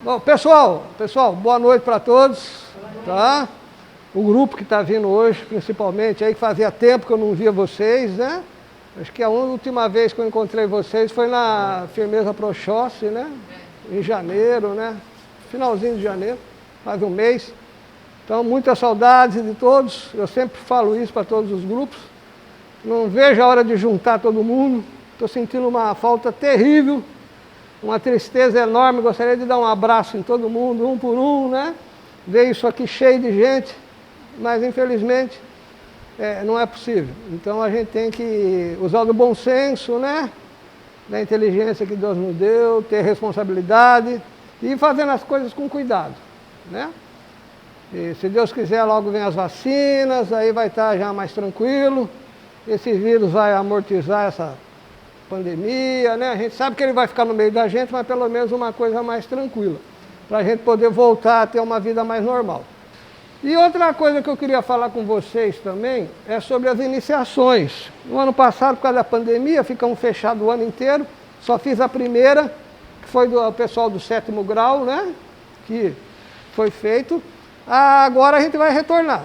Bom, pessoal, boa noite para todos, tá? O grupo que está vindo hoje, principalmente, aí que fazia tempo que eu não via vocês, né? Acho que a última vez que eu encontrei vocês foi na Firmeza Proxóssi, né? Em janeiro, né? Finalzinho de janeiro, faz um mês. Então, muitas saudades de todos, eu sempre falo isso para todos os grupos. Não vejo a hora de juntar todo mundo, estou sentindo uma falta terrível. Uma tristeza enorme, gostaria de dar um abraço em todo mundo, um por um, né? Ver isso aqui cheio de gente, mas infelizmente não é possível. Então a gente tem que usar do bom senso, né? Da inteligência que Deus nos deu, ter responsabilidade e ir fazendo as coisas com cuidado, né? E se Deus quiser, logo vem as vacinas, aí vai estar já mais tranquilo. Esse vírus vai amortizar essa pandemia, né? A gente sabe que ele vai ficar no meio da gente, mas pelo menos uma coisa mais tranquila, para a gente poder voltar a ter uma vida mais normal. E outra coisa que eu queria falar com vocês também é sobre as iniciações. No ano passado, por causa da pandemia, ficamos fechados o ano inteiro, só fiz a primeira, que foi do pessoal do 7º grau, né? Que foi feito. Agora a gente vai retornar.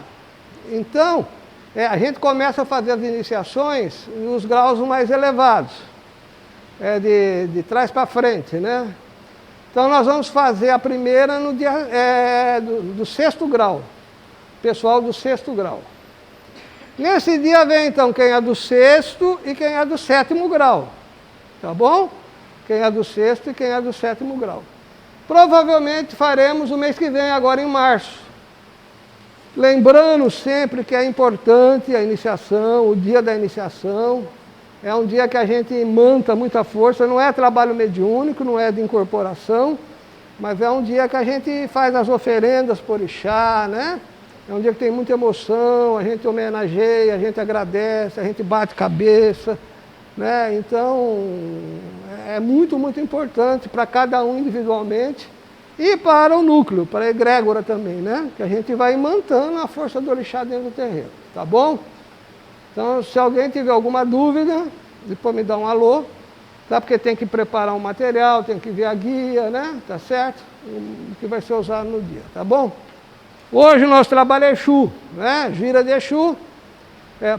Então, a gente começa a fazer as iniciações nos graus mais elevados. De trás para frente, né? Então nós vamos fazer a primeira no dia do 6º grau, pessoal do 6º grau. Nesse dia vem então quem é do 6º e quem é do 7º grau, tá bom? Quem é do 6º e quem é do 7º grau. Provavelmente faremos o mês que vem, agora em março. Lembrando sempre que é importante a iniciação, o dia da iniciação. É um dia que a gente manta muita força, não é trabalho mediúnico, não é de incorporação, mas é um dia que a gente faz as oferendas por orixá, né? É um dia que tem muita emoção, a gente homenageia, a gente agradece, a gente bate cabeça, né? Então, é muito, muito importante para cada um individualmente e para o núcleo, para a egrégora também, né? Que a gente vai mantando a força do orixá dentro do terreno, tá bom? Então, se alguém tiver alguma dúvida, depois me dá um alô, tá? Porque tem que preparar um material, tem que ver a guia, né? Tá certo? O que vai ser usado no dia, tá bom? Hoje o nosso trabalho é Exu, né? Gira de Exu. O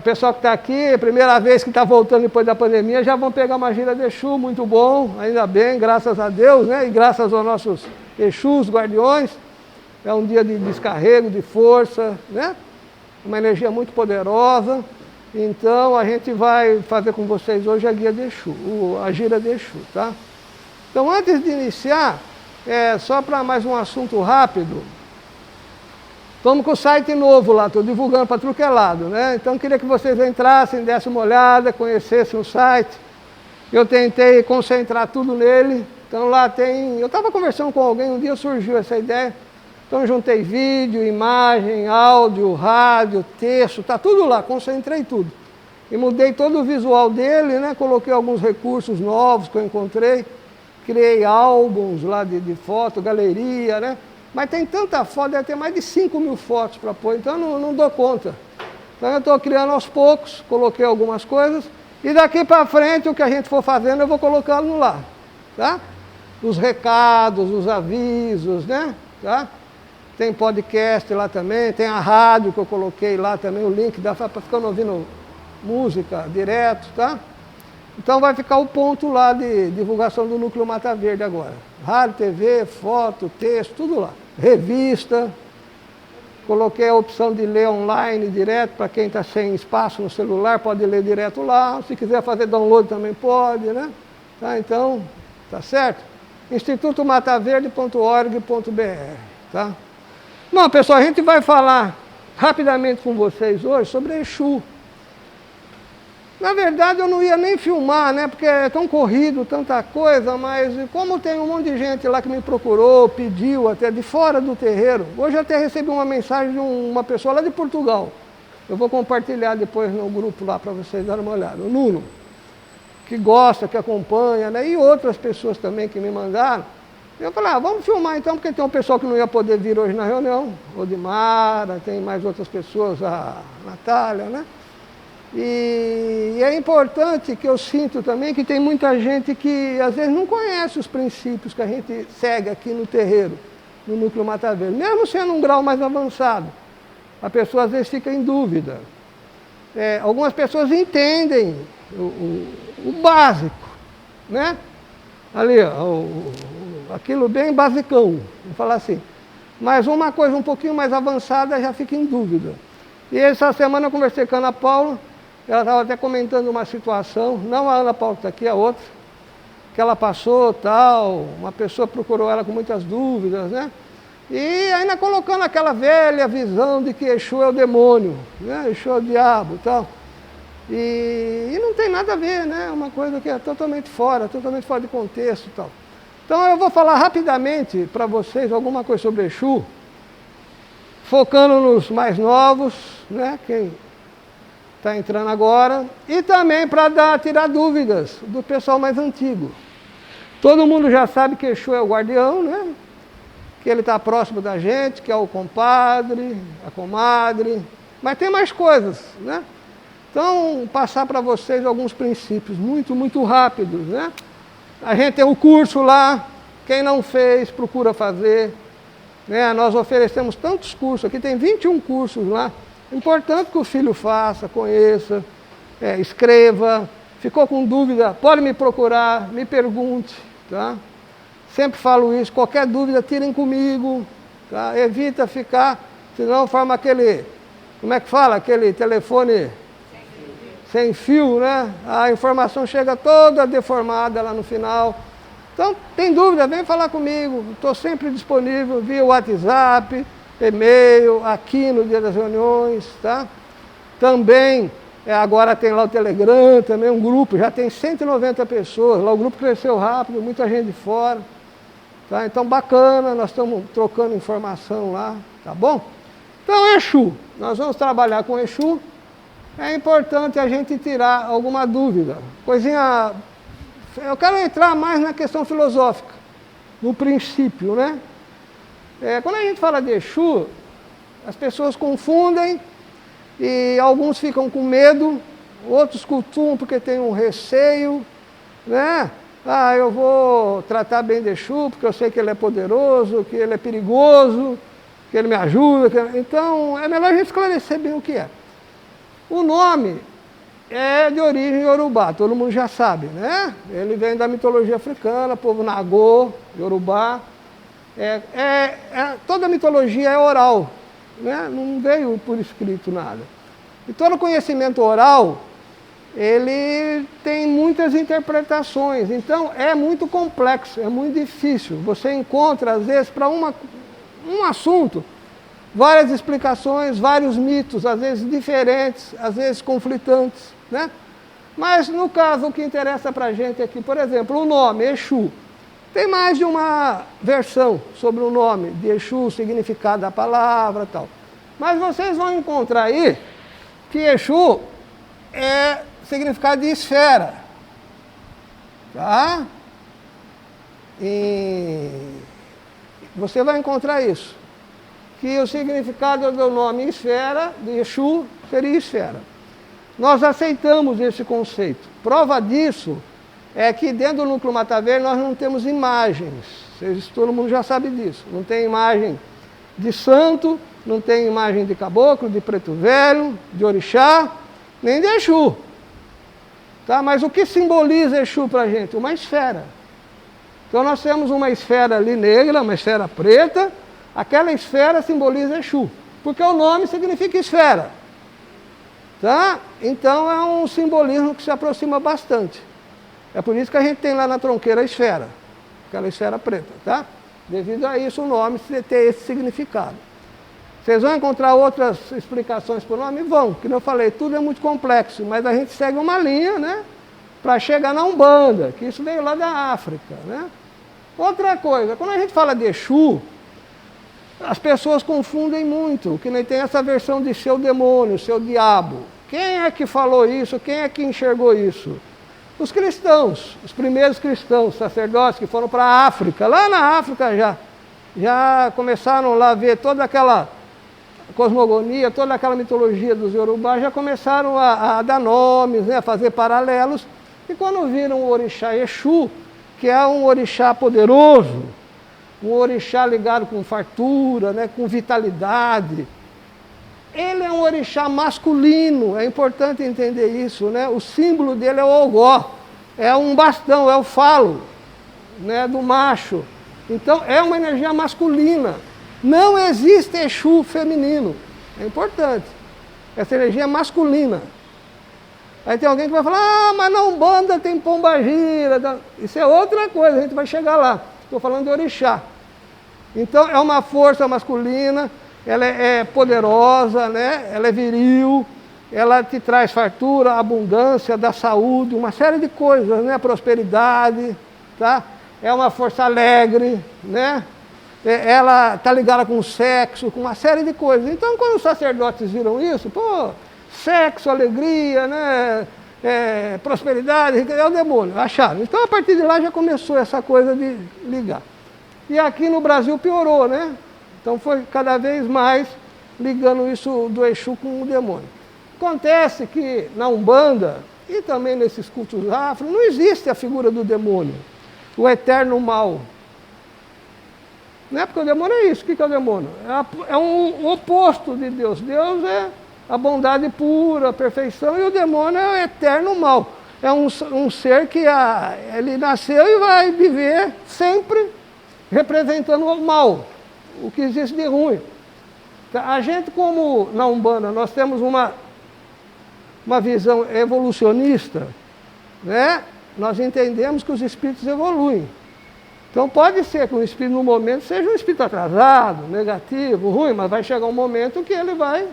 pessoal que está aqui, a primeira vez que está voltando depois da pandemia, já vão pegar uma gira de Exu, muito bom, ainda bem, graças a Deus, né? E graças aos nossos Exus, guardiões. É um dia de descarrego, de força, né? Uma energia muito poderosa. Então, a gente vai fazer com vocês hoje a guia de Exu, a gira de Exu, tá? Então, antes de iniciar, só para mais um assunto rápido, estamos com o site novo lá, estou divulgando para tudo que é lado, né? Então, queria que vocês entrassem, dessem uma olhada, conhecessem o site. Eu tentei concentrar tudo nele, então lá tem... Eu estava conversando com alguém, um dia surgiu essa ideia. Então juntei vídeo, imagem, áudio, rádio, texto, tá tudo lá, concentrei tudo. E mudei todo o visual dele, né? Coloquei alguns recursos novos que eu encontrei, criei álbuns lá de foto, galeria, né? Mas tem tanta foto, deve ter mais de 5.000 fotos para pôr, então eu não dou conta. Então eu estou criando aos poucos, coloquei algumas coisas, e daqui para frente o que a gente for fazendo eu vou colocando lá, tá? Os recados, os avisos, né? Tá? Tem podcast lá também, tem a rádio que eu coloquei lá também, o link, dá para ficar ouvindo música direto, tá? Então vai ficar o ponto lá de divulgação do Núcleo Mata Verde agora. Rádio, TV, foto, texto, tudo lá. Revista, coloquei a opção de ler online direto, para quem está sem espaço no celular, pode ler direto lá. Se quiser fazer download também pode, né? Tá? Então, tá certo? institutomataverde.org.br, tá? Bom, pessoal, a gente vai falar rapidamente com vocês hoje sobre Exu. Na verdade, eu não ia nem filmar, né? Porque é tão corrido, tanta coisa, mas como tem um monte de gente lá que me procurou, pediu até de fora do terreiro. Hoje eu até recebi uma mensagem de uma pessoa lá de Portugal. Eu vou compartilhar depois no grupo lá para vocês darem uma olhada. O Nuno, que gosta, que acompanha, né? E outras pessoas também que me mandaram. Eu falei, vamos filmar então, porque tem um pessoal que não ia poder vir hoje na reunião, o Dimara, tem mais outras pessoas, a Natália, né? E é importante que eu sinto também que tem muita gente que às vezes não conhece os princípios que a gente segue aqui no terreiro, no Núcleo Mata Verde, mesmo sendo um grau mais avançado. A pessoa às vezes fica em dúvida. Algumas pessoas entendem o básico, né? Ali, ó, aquilo bem basicão, vou falar assim. Mas uma coisa um pouquinho mais avançada já fica em dúvida. E essa semana eu conversei com a Ana Paula, ela estava até comentando uma situação, não a Ana Paula que está aqui, a outra, que ela passou, tal, uma pessoa procurou ela com muitas dúvidas, né? E ainda colocando aquela velha visão de que Exu é o demônio, né? Exu é o diabo, tal. E não tem nada a ver, né? Uma coisa que é totalmente fora de contexto e tal. Então eu vou falar rapidamente para vocês alguma coisa sobre Exu, focando nos mais novos, né? Quem está entrando agora, e também para tirar dúvidas do pessoal mais antigo. Todo mundo já sabe que Exu é o guardião, né? Que ele está próximo da gente, que é o compadre, a comadre, mas tem mais coisas, né? Então, passar para vocês alguns princípios muito rápidos, né? A gente tem um curso lá, quem não fez, procura fazer, né? Nós oferecemos tantos cursos, aqui tem 21 cursos lá. Importante que o filho faça, conheça, escreva. Ficou com dúvida, pode me procurar, me pergunte, tá? Sempre falo isso, qualquer dúvida tirem comigo, tá? Evita ficar, senão forma aquele, como é que fala? Aquele telefone sem fio, né? A informação chega toda deformada lá no final. Então, tem dúvida, vem falar comigo, estou sempre disponível via WhatsApp, e-mail, aqui no dia das reuniões, tá? Também, agora tem lá o Telegram, também um grupo, já tem 190 pessoas, lá o grupo cresceu rápido, muita gente de fora, tá? Então, bacana, nós estamos trocando informação lá, tá bom? Então, Exu, nós vamos trabalhar com Exu, é importante a gente tirar alguma dúvida, coisinha, eu quero entrar mais na questão filosófica, no princípio, né? Quando a gente fala de Exu, as pessoas confundem e alguns ficam com medo, outros cultuam porque tem um receio, né? Ah, eu vou tratar bem de Exu porque eu sei que ele é poderoso, que ele é perigoso, que ele me ajuda. Então, é melhor a gente esclarecer bem o que é. O nome é de origem iorubá, todo mundo já sabe, né? Ele vem da mitologia africana, povo Nagô, Yorubá. Toda a mitologia é oral, né? Não veio por escrito nada. E todo conhecimento oral, ele tem muitas interpretações, então é muito complexo, é muito difícil. Você encontra, às vezes, para um assunto, várias explicações, vários mitos, às vezes diferentes, às vezes conflitantes, né? Mas, no caso, o que interessa para a gente aqui, por exemplo, o nome, Exu. Tem mais de uma versão sobre o nome de Exu, o significado da palavra e tal. Mas vocês vão encontrar aí que Exu é significado de esfera. Tá? E você vai encontrar isso. Que o significado do nome esfera, de Exu, seria esfera. Nós aceitamos esse conceito. Prova disso é que dentro do Núcleo Mata Verde nós não temos imagens. Todo mundo já sabe disso. Não tem imagem de santo, não tem imagem de caboclo, de preto velho, de orixá, nem de Exu. Tá? Mas o que simboliza Exu para a gente? Uma esfera. Então nós temos uma esfera ali negra, uma esfera preta. Aquela esfera simboliza Exu, porque o nome significa esfera. Tá? Então é um simbolismo que se aproxima bastante. É por isso que a gente tem lá na tronqueira a esfera, aquela esfera preta, tá? Devido a isso o nome ter esse significado. Vocês vão encontrar outras explicações para o nome? Vão, como eu falei, tudo é muito complexo, mas a gente segue uma linha, né? Para chegar na Umbanda, que isso veio lá da África, né? Outra coisa, quando a gente fala de Exu, as pessoas confundem muito, que nem tem essa versão de seu demônio, seu diabo. Quem é que falou isso? Quem é que enxergou isso? Os cristãos, os primeiros cristãos, sacerdotes que foram para a África. Lá na África já começaram lá a ver toda cosmogonia, toda aquela mitologia dos Yorubá, já começaram a dar nomes, né, a fazer paralelos. E quando viram o orixá Exu, que é um orixá poderoso, um orixá ligado com fartura, né, com vitalidade, ele é um orixá masculino, é importante entender isso, né? O símbolo dele é o ogó, é um bastão, é o falo, né, do macho. Então é uma energia masculina. Não existe Exu feminino. É importante. Essa energia é masculina. Aí tem alguém que vai falar, mas na Umbanda tem pombagira. Isso é outra coisa, a gente vai chegar lá. Estou falando de orixá. Então é uma força masculina, ela é poderosa, né? Ela é viril, ela te traz fartura, abundância, da saúde, uma série de coisas, né? Prosperidade, tá? É uma força alegre, né? Ela está ligada com o sexo, com uma série de coisas. Então, quando os sacerdotes viram isso, pô, sexo, alegria, né? Prosperidade, é o demônio, acharam. Então, a partir de lá já começou essa coisa de ligar. E aqui no Brasil piorou, né? Então, foi cada vez mais ligando isso do Exu com o demônio. Acontece que na Umbanda, e também nesses cultos afro, não existe a figura do demônio, o eterno mal. Não é porque o demônio é isso. O que é o demônio? É um oposto de Deus. Deus é a bondade pura, a perfeição, e o demônio é o eterno mal. É um ser que ele nasceu e vai viver sempre representando o mal, o que existe de ruim. A gente, como na Umbanda, nós temos uma visão evolucionista, né? Nós entendemos que os espíritos evoluem. Então pode ser que um espírito no momento seja um espírito atrasado, negativo, ruim, mas vai chegar um momento que ele vai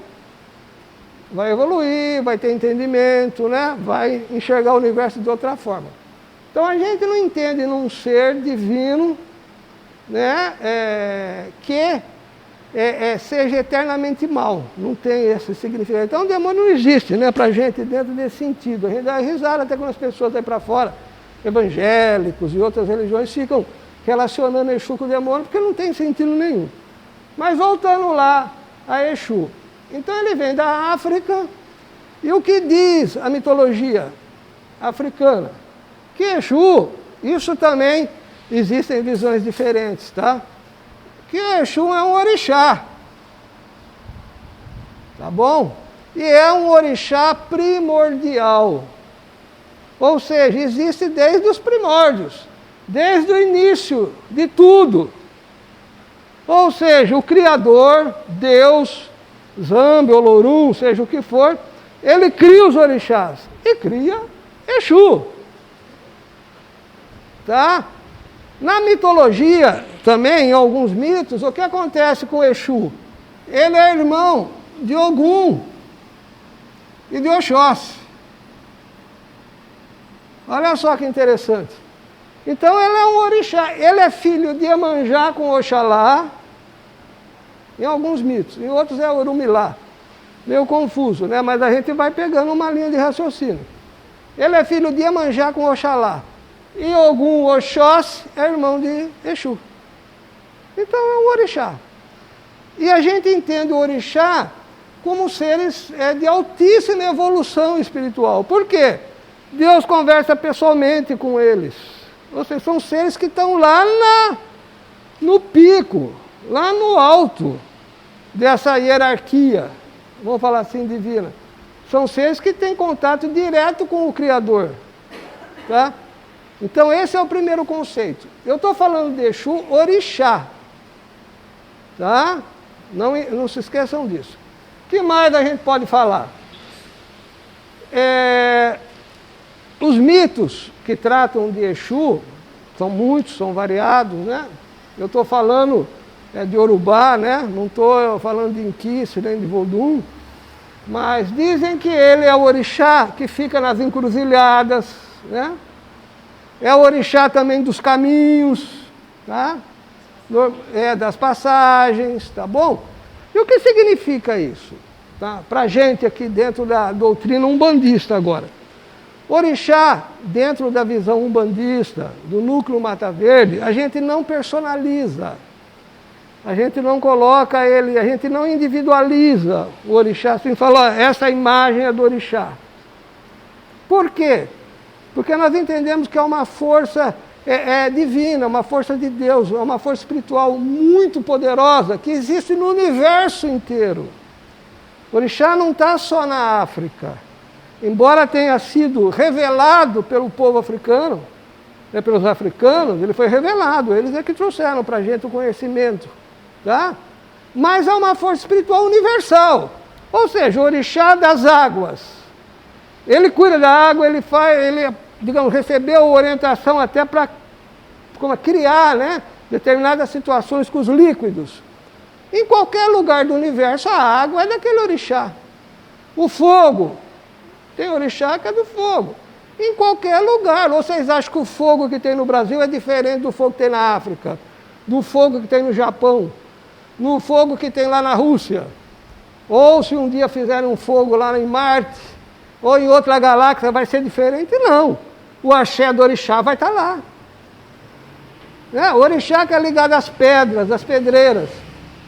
evoluir, vai ter entendimento, né? Vai enxergar o universo de outra forma. Então a gente não entende num ser divino, né? Que seja eternamente mal, não tem esse significado. Então o demônio não existe, né, para a gente dentro desse sentido. A gente dá risada até quando as pessoas aí para fora, evangélicos e outras religiões, ficam relacionando Exu com o demônio, porque não tem sentido nenhum. Mas voltando lá a Exu. Então ele vem da África, e o que diz a mitologia africana? Que Exu, isso também existem visões diferentes, tá? Que Exu é um orixá, tá bom? E é um orixá primordial. Ou seja, existe desde os primórdios, desde o início de tudo. Ou seja, o Criador, Deus, Zambi, Olorum, seja o que for, ele cria os orixás e cria Exu. Tá? Na mitologia, também, em alguns mitos, o que acontece com Exu? Ele é irmão de Ogum e de Oxóssi. Olha só que interessante. Então ele é um orixá, ele é filho de Iemanjá com Oxalá, em alguns mitos, em outros é Orumilá. Meio confuso, né? Mas a gente vai pegando uma linha de raciocínio. Ele é filho de Iemanjá com Oxalá. E Ogum, Oxóssi, é irmão de Exu. Então é um orixá. E a gente entende o orixá como seres de altíssima evolução espiritual. Por quê? Deus conversa pessoalmente com eles. Ou seja, são seres que estão lá no pico, lá no alto dessa hierarquia, vamos falar assim, divina. São seres que têm contato direto com o Criador. Tá? Então esse é o primeiro conceito. Eu estou falando de Exu, orixá. Tá? Não se esqueçam disso. O que mais a gente pode falar? Os mitos que tratam de Exu são muitos, são variados, né? Eu estou falando de Yorubá, né? Não estou falando de Inquice, nem de Vodum, mas dizem que ele é o orixá que fica nas encruzilhadas, né? É o orixá também dos caminhos, tá? Das passagens, tá bom? E o que significa isso? Tá? Para a gente aqui dentro da doutrina umbandista agora. Orixá, dentro da visão umbandista, do núcleo Mata Verde, a gente não personaliza. A gente não coloca ele, a gente não individualiza o orixá, assim, fala, ó, essa imagem é do orixá. Por quê? Porque nós entendemos que é uma força divina, uma força de Deus, é uma força espiritual muito poderosa, que existe no universo inteiro. O orixá não está só na África. Embora tenha sido revelado pelo povo africano, pelos africanos, ele foi revelado, eles é que trouxeram para a gente o conhecimento. Tá? Mas é uma força espiritual universal. Ou seja, o orixá das águas. Ele cuida da água, ele digamos, recebeu orientação até para criar, né, determinadas situações com os líquidos. Em qualquer lugar do universo, a água é daquele orixá. O fogo, tem orixá que é do fogo. Em qualquer lugar. Ou vocês acham que o fogo que tem no Brasil é diferente do fogo que tem na África? Do fogo que tem no Japão? No fogo que tem lá na Rússia? Ou se um dia fizerem um fogo lá em Marte, ou em outra galáxia, vai ser diferente? Não. O axé do orixá vai estar lá. O orixá que é ligado às pedras, às pedreiras.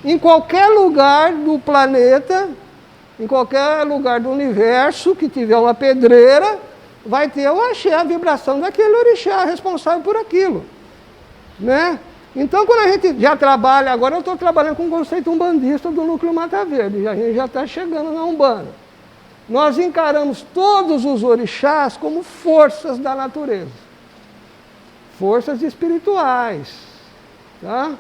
Em qualquer lugar do planeta, em qualquer lugar do universo que tiver uma pedreira, vai ter o axé, a vibração daquele orixá responsável por aquilo. Né? Então, quando a gente já trabalha, agora eu estou trabalhando com o conceito umbandista do Núcleo Mata Verde, a gente já está chegando na Umbanda. Nós encaramos todos os orixás como forças da natureza. Forças espirituais. Tá?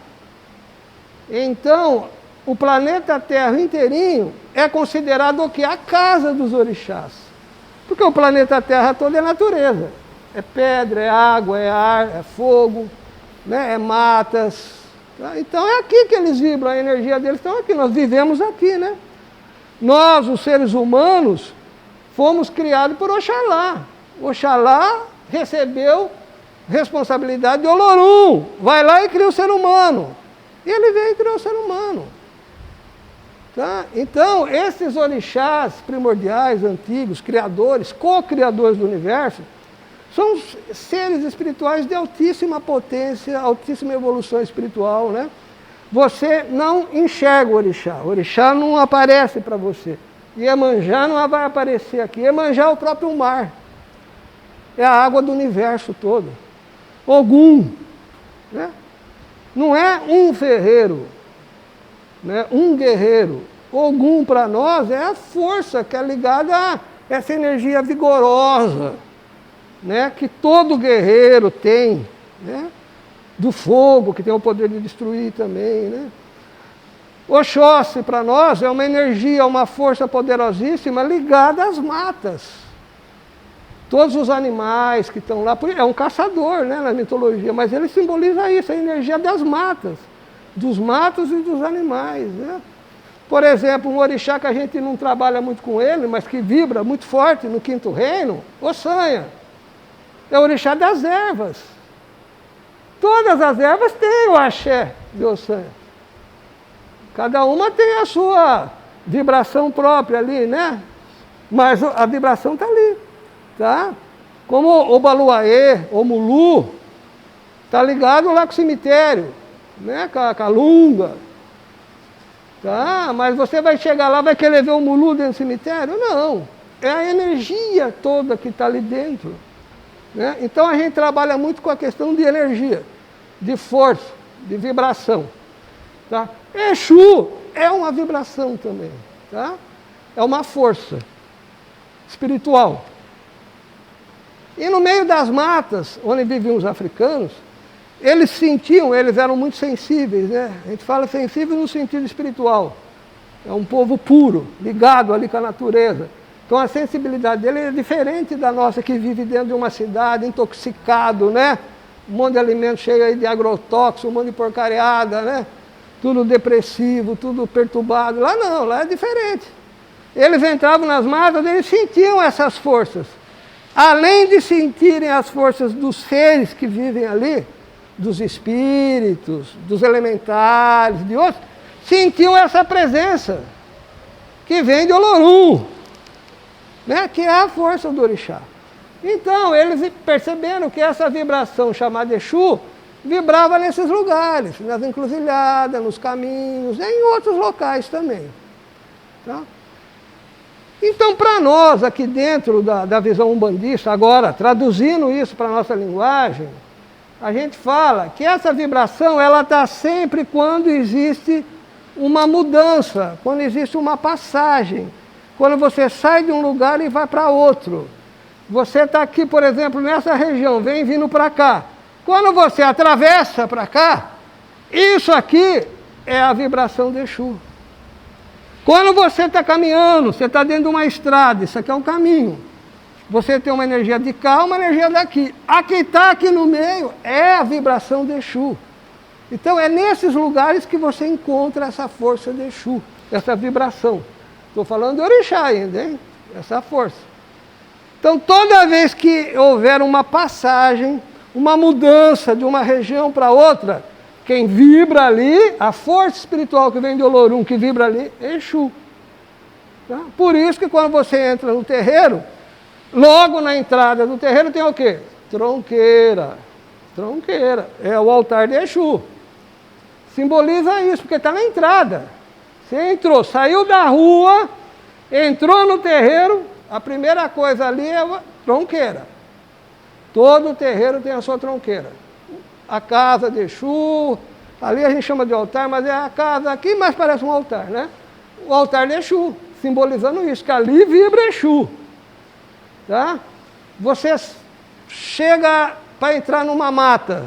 Então, o planeta Terra inteirinho é considerado o quê? A casa dos orixás. Porque o planeta Terra todo é natureza. É pedra, é água, é ar, é fogo, né? É matas. Tá? Então é aqui que eles vibram, a energia deles está aqui. Nós vivemos aqui, né? Nós, os seres humanos, fomos criados por Oxalá. Oxalá recebeu responsabilidade de Olorum. Vai lá e cria o ser humano. E ele veio e criou o ser humano. Tá? Então, esses orixás primordiais, antigos, criadores, co-criadores do universo, são seres espirituais de altíssima potência, altíssima evolução espiritual, né? Você não enxerga o orixá não aparece para você. Iemanjá não vai aparecer aqui. Iemanjá é o próprio mar. É a água do universo todo. Ogum, né? Não é um ferreiro, né? Um guerreiro. Ogum para nós é a força que é ligada a essa energia vigorosa, né? Que todo guerreiro tem, né? Do fogo, que tem o poder de destruir também, né? Oxóssi para nós é uma energia, uma força poderosíssima ligada às matas. Todos os animais que estão lá, é um caçador, né, na mitologia, mas ele simboliza isso, a energia das matas, dos matos e dos animais, né? Por exemplo, um orixá que a gente não trabalha muito com ele, mas que vibra muito forte no quinto reino, Ossanha. É o orixá das ervas. Todas as ervas têm o axé de Ossanha. Cada uma tem a sua vibração própria ali, né? Mas a vibração está ali, tá? Como o Baluaê, o Mulu, está ligado lá com o cemitério, né? Com a Calunga. Tá? Mas você vai chegar lá, vai querer ver o Mulu dentro do cemitério? Não. É a energia toda que está ali dentro. Né? Então a gente trabalha muito com a questão de energia, de força, de vibração. Tá? Exu é uma vibração também. Tá? É uma força espiritual. E no meio das matas, onde viviam os africanos, eles sentiam, eles eram muito sensíveis, né? A gente fala sensível no sentido espiritual. É um povo puro, ligado ali com a natureza. Então a sensibilidade dele é diferente da nossa, que vive dentro de uma cidade, intoxicado, né? Um monte de alimento cheio aí de agrotóxico, um monte de porcariada, né? Tudo depressivo, tudo perturbado. Lá não, lá é diferente. Eles entravam nas matas, eles sentiam essas forças. Além de sentirem as forças dos seres que vivem ali, dos espíritos, dos elementares, de outros, sentiam essa presença, que vem de Olorum, né? Que é a força do orixá. Então, eles perceberam que essa vibração chamada Exu vibrava nesses lugares, nas encruzilhadas, nos caminhos, e em outros locais também. Tá? Então, para nós, aqui dentro da visão umbandista, agora, traduzindo isso para a nossa linguagem, a gente fala que essa vibração, ela está sempre quando existe uma mudança, quando existe uma passagem, quando você sai de um lugar e vai para outro. Você está aqui, por exemplo, nessa região, vem vindo para cá. Quando você atravessa para cá, isso aqui é a vibração de Exu. Quando você está caminhando, você está dentro de uma estrada, isso aqui é um caminho. Você tem uma energia de cá, uma energia daqui. A que está aqui no meio é a vibração de Exu. Então é nesses lugares que você encontra essa força de Exu, essa vibração. Estou falando de orixá ainda, hein? Essa força. Então toda vez que houver uma passagem, uma mudança de uma região para outra, quem vibra ali, a força espiritual que vem de Olorum, que vibra ali, é Exu. Tá? Por isso que quando você entra no terreiro, logo na entrada do terreiro tem o quê? Tronqueira. Tronqueira. É o altar de Exu. Simboliza isso, porque está na entrada. Você entrou, saiu da rua, entrou no terreiro, a primeira coisa ali é a tronqueira. Todo terreiro tem a sua tronqueira. A casa de Exu, ali a gente chama de altar, mas é a casa aqui, mas parece um altar, né? O altar de Exu, simbolizando isso, que ali vibra Exu. Tá? Você chega para entrar numa mata.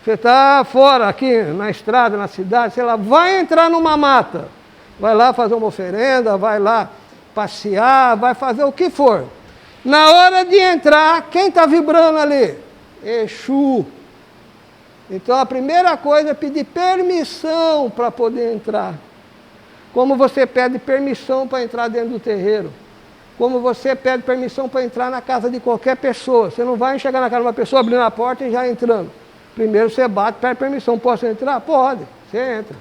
Você está fora, aqui na estrada, na cidade, sei lá, vai entrar numa mata. Vai lá fazer uma oferenda, vai lá passear, vai fazer o que for. Na hora de entrar, quem está vibrando ali? Exu. Então a primeira coisa é pedir permissão para poder entrar. Como você pede permissão para entrar dentro do terreiro. Como você pede permissão para entrar na casa de qualquer pessoa. Você não vai chegar na casa de uma pessoa, abrindo a porta e já entrando. Primeiro você bate, pede permissão. Posso entrar? Pode, você entra.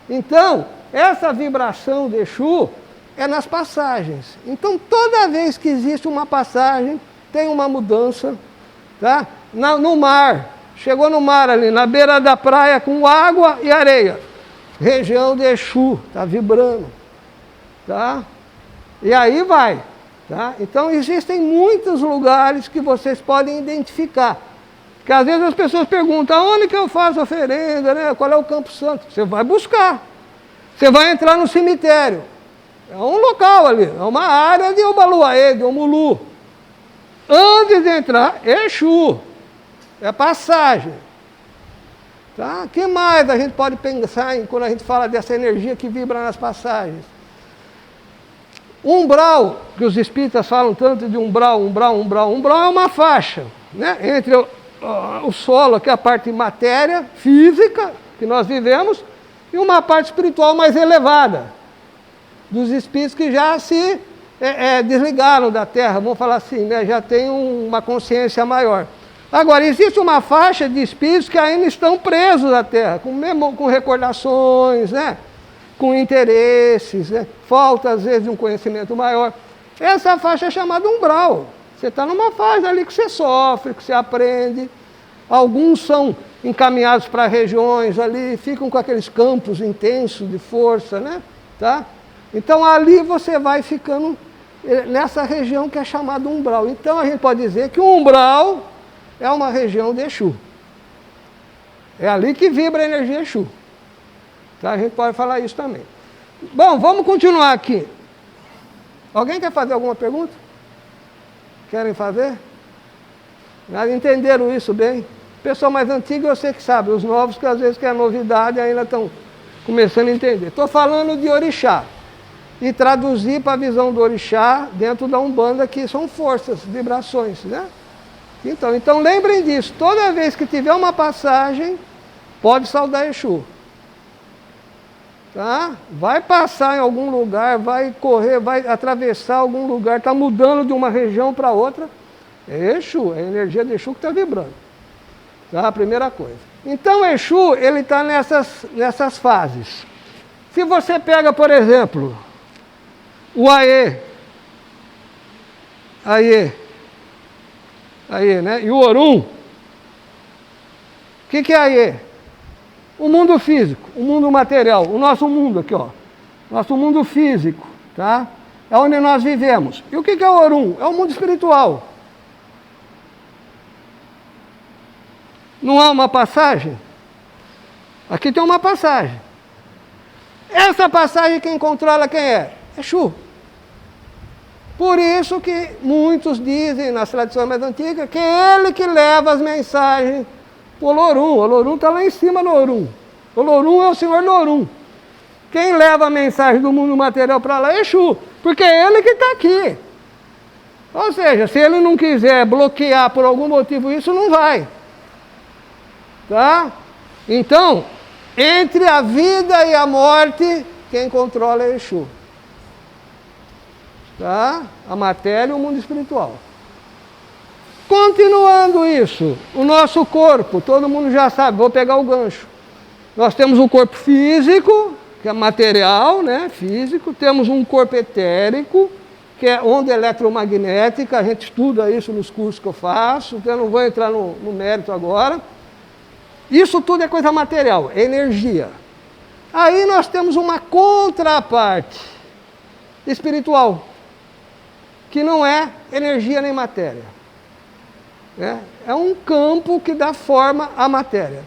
Então, essa vibração de Exu é nas passagens. Então, toda vez que existe uma passagem, tem uma mudança. Tá? No mar, chegou no mar ali, na beira da praia, com água e areia. Região de Exu, está vibrando. Tá? E aí vai. Tá? Então, existem muitos lugares que vocês podem identificar. Porque às vezes as pessoas perguntam, aonde que eu faço oferenda, né? Qual é o Campo Santo? Você vai buscar. Você vai entrar no cemitério. É um local ali, é uma área de Obaluaê, de Omulu. Antes de entrar, Exu. É passagem. Tá? O que mais a gente pode pensar quando a gente fala dessa energia que vibra nas passagens? Umbral, que os espíritas falam tanto de umbral é uma faixa, né? Entre o solo, que é a parte matéria, física, que nós vivemos, e uma parte espiritual mais elevada, dos espíritos que já se desligaram da Terra, vamos falar assim, né? Já tem uma consciência maior. Agora, existe uma faixa de espíritos que ainda estão presos à Terra, com recordações, né? Com interesses, né? Falta às vezes de um conhecimento maior. Essa faixa é chamada umbral. Você está numa fase ali que você sofre, que você aprende. Alguns são encaminhados para regiões ali, ficam com aqueles campos intensos de força, né? Tá? Então ali você vai ficando nessa região que é chamada umbral. Então a gente pode dizer que o umbral é uma região de Exu. É ali que vibra a energia Exu. Tá? A gente pode falar isso também. Bom, vamos continuar aqui. Alguém quer fazer alguma pergunta? Querem fazer? Nada, entenderam isso bem? O pessoal mais antigo eu sei que sabe, os novos que às vezes que é novidade ainda estão começando a entender. Estou falando de orixá. E traduzir para a visão do orixá dentro da Umbanda, que são forças, vibrações, né? Então lembrem disso, toda vez que tiver uma passagem, pode saudar Exu. Tá? Vai passar em algum lugar, vai correr, vai atravessar algum lugar, está mudando de uma região para outra, é Exu, é a energia de Exu que está vibrando. Tá? A primeira coisa. Então Exu, ele está nessas fases. Se você pega, por exemplo, o Aê, né? E o Orum, O que é Aie? O mundo físico, o mundo material, o nosso mundo aqui, ó. Nosso mundo físico, tá? É onde nós vivemos. E o que é Orum? É o mundo espiritual. Não há uma passagem? Aqui tem uma passagem. Essa passagem quem controla quem é? Exu. Por isso que muitos dizem, nas tradições mais antigas, que é ele que leva as mensagens para o Olorum. O Olorum está lá em cima do Orum. O Olorum é o senhor do Orum. Quem leva a mensagem do mundo material para lá é Exu, porque é ele que está aqui. Ou seja, se ele não quiser bloquear por algum motivo isso, não vai. Tá? Então, entre a vida e a morte, quem controla é Exu. Tá? A matéria e o mundo espiritual. Continuando isso, o nosso corpo, todo mundo já sabe, vou pegar o gancho. Nós temos um corpo físico, que é material, né, físico, temos um corpo etérico, que é onda eletromagnética, a gente estuda isso nos cursos que eu faço, então eu não vou entrar no mérito agora. Isso tudo é coisa material, é energia. Aí nós temos uma contraparte espiritual, que não é energia nem matéria. É um campo que dá forma à matéria.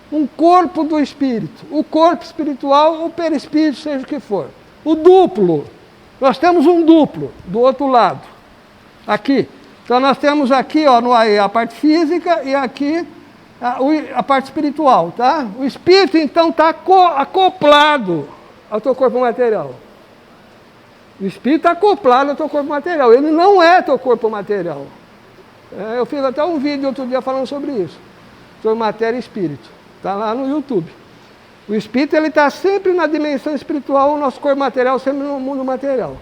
Um corpo do espírito. O corpo espiritual, o perispírito, seja o que for. O duplo. Nós temos um duplo do outro lado. Aqui. Então nós temos aqui, ó, no Aie, a parte física e aqui a parte espiritual, tá? O espírito, então, está acoplado ao teu corpo material. O espírito está acoplado ao teu corpo material. Ele não é teu corpo material. Eu fiz até um vídeo outro dia falando sobre isso. Sobre matéria e espírito. Está lá no YouTube. O espírito ele está sempre na dimensão espiritual, o nosso corpo material sempre no mundo material.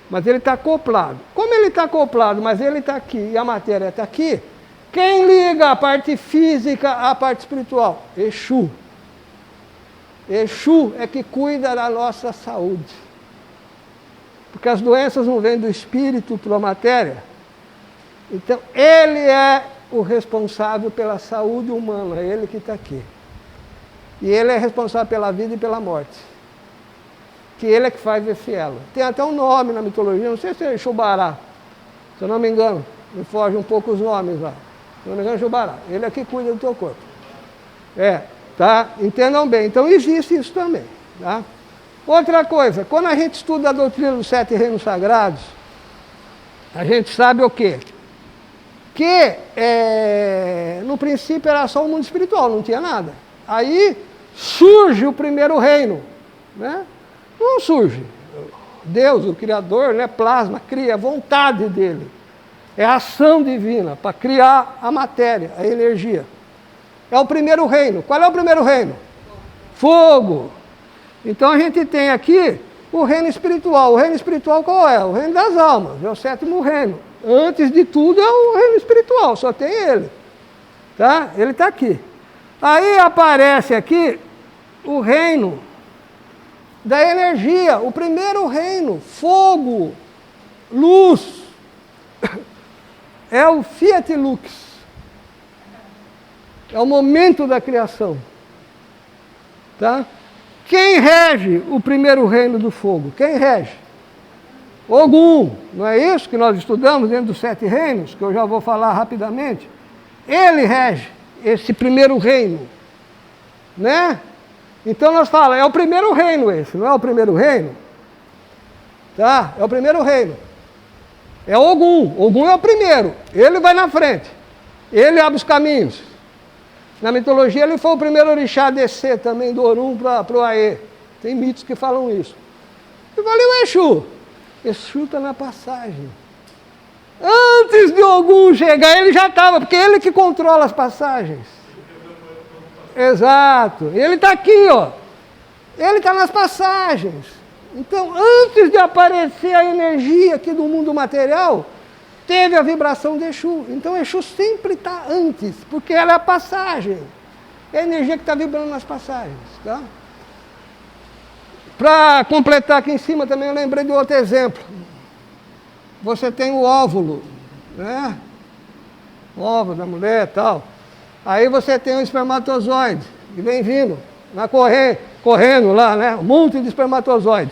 Mas ele está acoplado. Como ele está acoplado, mas ele está aqui e a matéria está aqui, quem liga a parte física à parte espiritual? Exu. Exu é que cuida da nossa saúde. Porque as doenças não vêm do espírito para a matéria. Então, ele é o responsável pela saúde humana, é ele que está aqui. E ele é responsável pela vida e pela morte. Que ele é que faz esse elo. Tem até um nome na mitologia, não sei se é Xubará, se eu não me engano, me foge um pouco os nomes lá. Se eu não me engano, é Xubará. Ele é que cuida do teu corpo. Tá? Entendam bem. Então existe isso também. Tá? Outra coisa, quando a gente estuda a doutrina dos 7 reinos sagrados, a gente sabe o quê? Que no princípio era só o mundo espiritual, não tinha nada. Aí surge o primeiro reino, né? Não surge. Deus, o Criador, né, plasma, cria a vontade dele. É a ação divina para criar a matéria, a energia. É o primeiro reino. Qual é o primeiro reino? Fogo. Então a gente tem aqui o reino espiritual. O reino espiritual qual é? O reino das almas, é o 7º reino. Antes de tudo é o reino espiritual, só tem ele. Tá? Ele está aqui. Aí aparece aqui o reino da energia, o primeiro reino, fogo, luz. É o Fiat Lux. É o momento da criação. Tá? Quem rege o primeiro reino do fogo? Quem rege? Ogum, não é isso que nós estudamos dentro dos 7 reinos, que eu já vou falar rapidamente? Ele rege esse primeiro reino, né? Então nós falamos, é o primeiro reino esse, não é o primeiro reino? Tá? É o primeiro reino. É Ogum. Ogum é o primeiro. Ele vai na frente. Ele abre os caminhos. Na mitologia ele foi o primeiro orixá a descer também do Orum para o Aie. Tem mitos que falam isso. E valeu o Exu. Exu está na passagem. Antes de Ogum chegar, ele já estava, porque ele que controla as passagens. Exato. Ele está aqui, ó. Ele está nas passagens. Então, antes de aparecer a energia aqui do mundo material, teve a vibração de Exu. Então, Exu sempre está antes, porque ela é a passagem. É a energia que está vibrando nas passagens. Tá? Para completar aqui em cima também, eu lembrei de outro exemplo. Você tem o óvulo, né? O óvulo da mulher e tal. Aí você tem um espermatozoide, que vem vindo, correndo lá, né? Um monte de espermatozoide.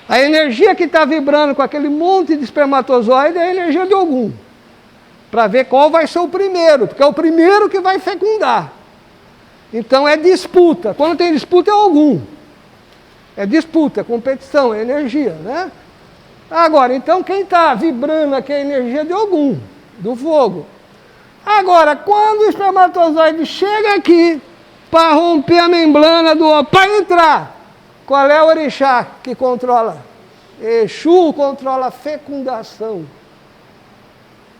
A energia que está vibrando com aquele monte de espermatozoide é a energia de Ogum. Para ver qual vai ser o primeiro, porque é o primeiro que vai fecundar. Então é disputa. Quando tem disputa é Ogum. É disputa, é competição, é energia, né? Agora, então quem está vibrando aqui é a energia de Ogum, do fogo. Agora, quando o espermatozoide chega aqui para romper a membrana para entrar, qual é o orixá que controla? Exu controla a fecundação.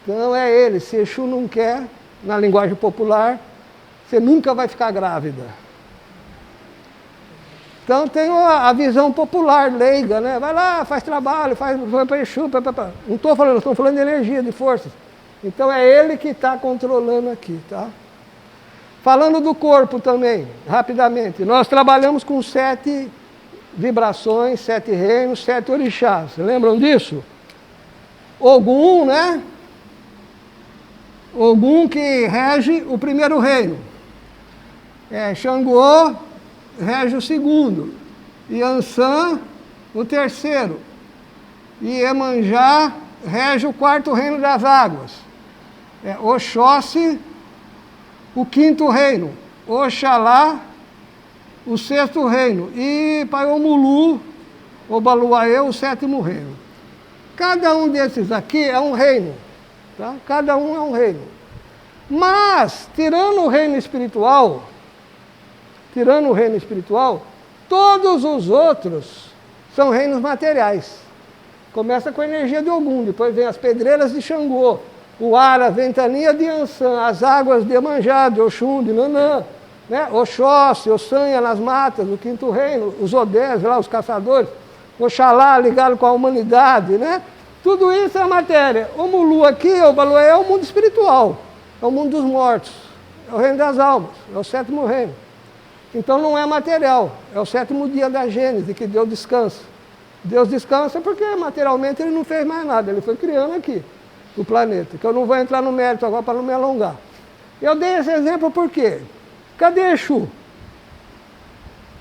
Então é ele. Se Exu não quer, na linguagem popular, você nunca vai ficar grávida. Então tem a visão popular, leiga, né? Vai lá, faz trabalho, vai para Exu. Não estou falando de energia, de forças. Então é ele que está controlando aqui, tá? Falando do corpo também, rapidamente. Nós trabalhamos com 7 vibrações, 7 reinos, 7 orixás. Lembram disso? Ogum, né? Ogum que rege o primeiro reino. Xangô rege o segundo. Iansã, o terceiro. E Iemanjá rege o 4º reino das águas. Oxóssi, o 5º reino. Oxalá, o 6º reino. E Paiomulu, Obaluaê, o 7º reino. Cada um desses aqui é um reino. Tá? Cada um é um reino. Mas, tirando o reino espiritual, todos os outros são reinos materiais. Começa com a energia de Ogum, depois vem as pedreiras de Xangô, o ar, a ventania de Iansã, as águas de Iemanjá, de Oxum, de Nanã, né? Oxóssi, Ossanha nas matas, o 5º reino, os Odés, lá, os caçadores, Oxalá ligado com a humanidade, né? Tudo isso é matéria. O Mulu aqui, o Balué, é o mundo espiritual, é o mundo dos mortos, é o reino das almas, é o 7º reino. Então não é material, é o 7º dia da Gênese, que Deus descansa. Deus descansa porque materialmente ele não fez mais nada, ele foi criando aqui o planeta, que eu não vou entrar no mérito agora para não me alongar. Eu dei esse exemplo por quê? Cadê Exu?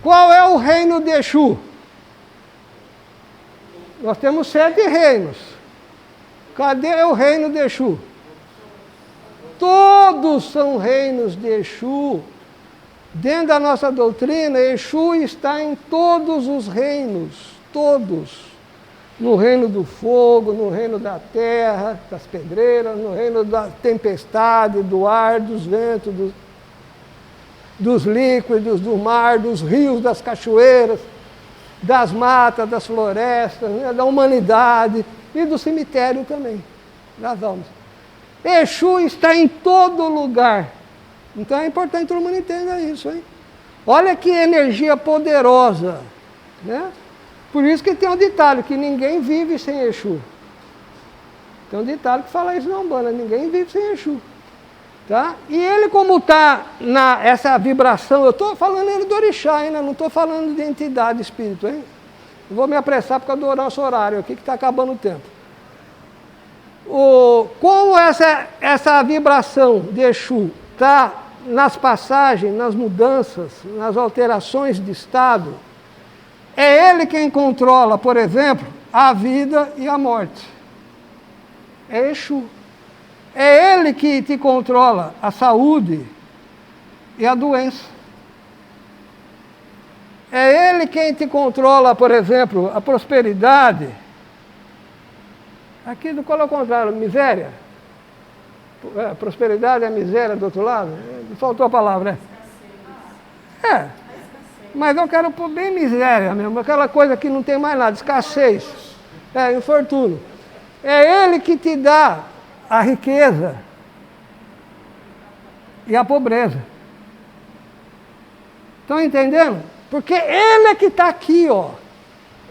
Qual é o reino de Exu? Nós temos 7 reinos. Cadê o reino de Exu? Todos são reinos de Exu. Dentro da nossa doutrina, Exu está em todos os reinos. Todos. No reino do fogo, no reino da terra, das pedreiras, no reino da tempestade, do ar, dos ventos, dos líquidos, do mar, dos rios, das cachoeiras, das matas, das florestas, né, da humanidade e do cemitério também, das almas. Exu está em todo lugar. Então é importante que todo mundo entenda isso, hein? Olha que energia poderosa, né? Por isso que tem um ditado, que ninguém vive sem Exu. Tem um ditado que fala isso na Umbanda, ninguém vive sem Exu. Tá? E ele, como está nessa vibração, eu estou falando ele do orixá ainda, não estou falando de entidade, espírito, hein? Eu vou me apressar por causa do nosso horário aqui, que está acabando o tempo. Como essa vibração de Exu está nas passagens, nas mudanças, nas alterações de estado, é ele quem controla, por exemplo, a vida e a morte. É Exu. É ele que te controla a saúde e a doença. É ele quem te controla, por exemplo, a prosperidade. Aqui do qual é o contrário? Miséria? Prosperidade é miséria do outro lado? Faltou a palavra, né? Mas eu quero pôr bem miséria mesmo, aquela coisa que não tem mais nada, escassez, infortúnio. É ele que te dá a riqueza e a pobreza. Estão entendendo? Porque ele é que está aqui, ó.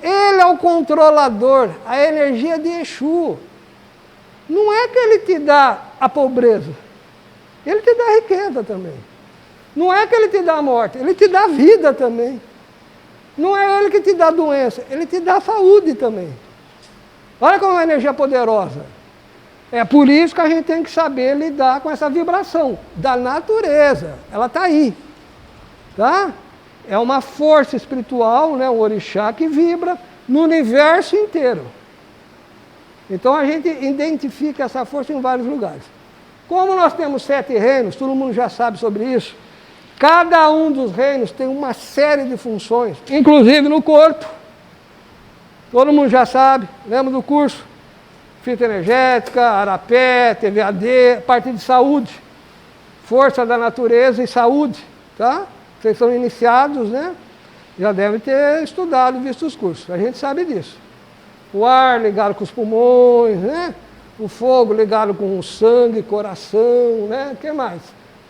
Ele é o controlador, a energia de Exu. Não é que ele te dá a pobreza, ele te dá a riqueza também. Não é que ele te dá a morte, ele te dá a vida também. Não é ele que te dá a doença, ele te dá a saúde também. Olha como é uma energia poderosa. É por isso que a gente tem que saber lidar com essa vibração da natureza. Ela está aí. Tá? É uma força espiritual, né, o orixá, que vibra no universo inteiro. Então a gente identifica essa força em vários lugares. Como nós temos 7 reinos, todo mundo já sabe sobre isso, cada um dos reinos tem uma série de funções, inclusive no corpo. Todo mundo já sabe, lembra do curso? Fita energética, Arapé, TVAD, parte de saúde, força da natureza e saúde, tá? Vocês são iniciados, né? Já devem ter estudado, visto os cursos, a gente sabe disso. O ar ligado com os pulmões, né? O fogo ligado com o sangue, coração, né? O que mais?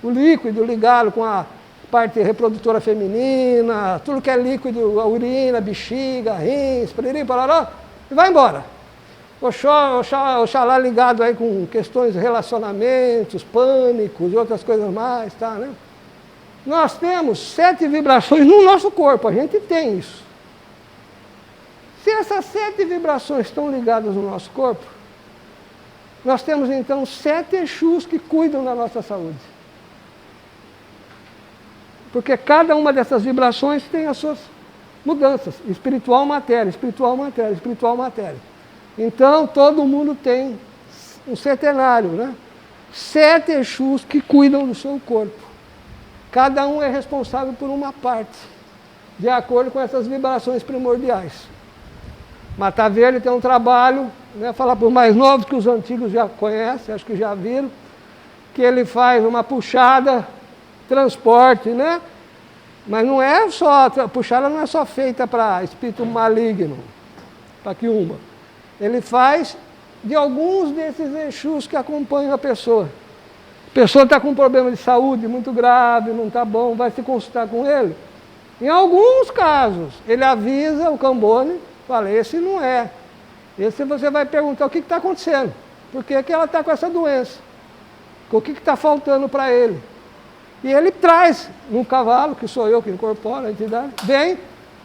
O líquido ligado com a parte reprodutora feminina, tudo que é líquido, a urina, bexiga, rins, piriri, parará, e vai embora. Oxalá ligado aí com questões de relacionamentos, pânicos e outras coisas mais, tá, né? Nós temos 7 vibrações no nosso corpo, a gente tem isso. Se essas 7 vibrações estão ligadas no nosso corpo, nós temos então 7 Exus que cuidam da nossa saúde. Porque cada uma dessas vibrações tem as suas mudanças, espiritual, matéria, espiritual, matéria, espiritual, matéria. Então todo mundo tem um centenário, né? 7 Exus que cuidam do seu corpo. Cada um é responsável por uma parte, de acordo com essas vibrações primordiais. Mata Verde tem um trabalho, né, falar para os mais novos, que os antigos já conhecem, acho que já viram, que ele faz uma puxada, transporte, né? Mas não é só, a puxada não é só feita para espírito maligno, para quiumba. Ele faz de alguns desses Exus que acompanham a pessoa. A pessoa está com um problema de saúde muito grave, não está bom, vai se consultar com ele. Em alguns casos, ele avisa o Cambone, fala, esse não é. Esse você vai perguntar o que está acontecendo, por que ela está com essa doença, o que está faltando para ele. E ele traz um cavalo, que sou eu que incorporo a entidade, vem,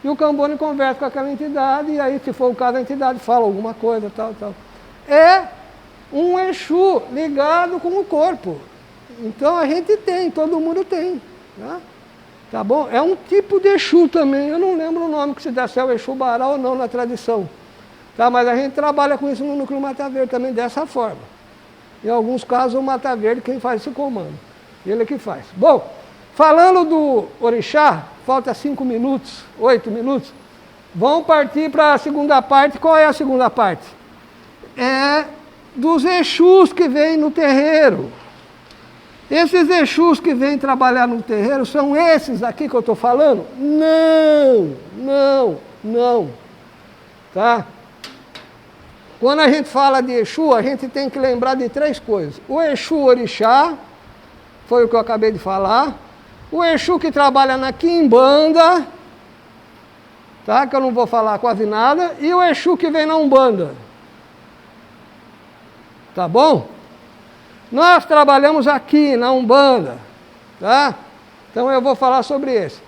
e o Cambone conversa com aquela entidade, e aí, se for o caso, a entidade fala alguma coisa, tal, tal. É um Exu ligado com o corpo. Então a gente tem, todo mundo tem. Tá bom? É um tipo de Exu também, eu não lembro o nome que se dá, se é o Exu Bará ou não na tradição. Tá? Mas a gente trabalha com isso no Núcleo Mata Verde também dessa forma. Em alguns casos o Mata Verde quem faz esse comando. Ele que faz. Bom, falando do orixá, falta 5 minutos, 8 minutos, vamos partir para a segunda parte. Qual é a segunda parte? É dos Exus que vêm no terreiro. Esses Exus que vêm trabalhar no terreiro são esses aqui que eu estou falando? Não. Tá? Quando a gente fala de Exu, a gente tem que lembrar de 3 coisas. O Exu Orixá, foi o que eu acabei de falar. O Exu que trabalha na Quimbanda, tá? Que eu não vou falar quase nada. E o Exu que vem na Umbanda. Tá bom? Nós trabalhamos aqui na Umbanda, tá? Então eu vou falar sobre esse.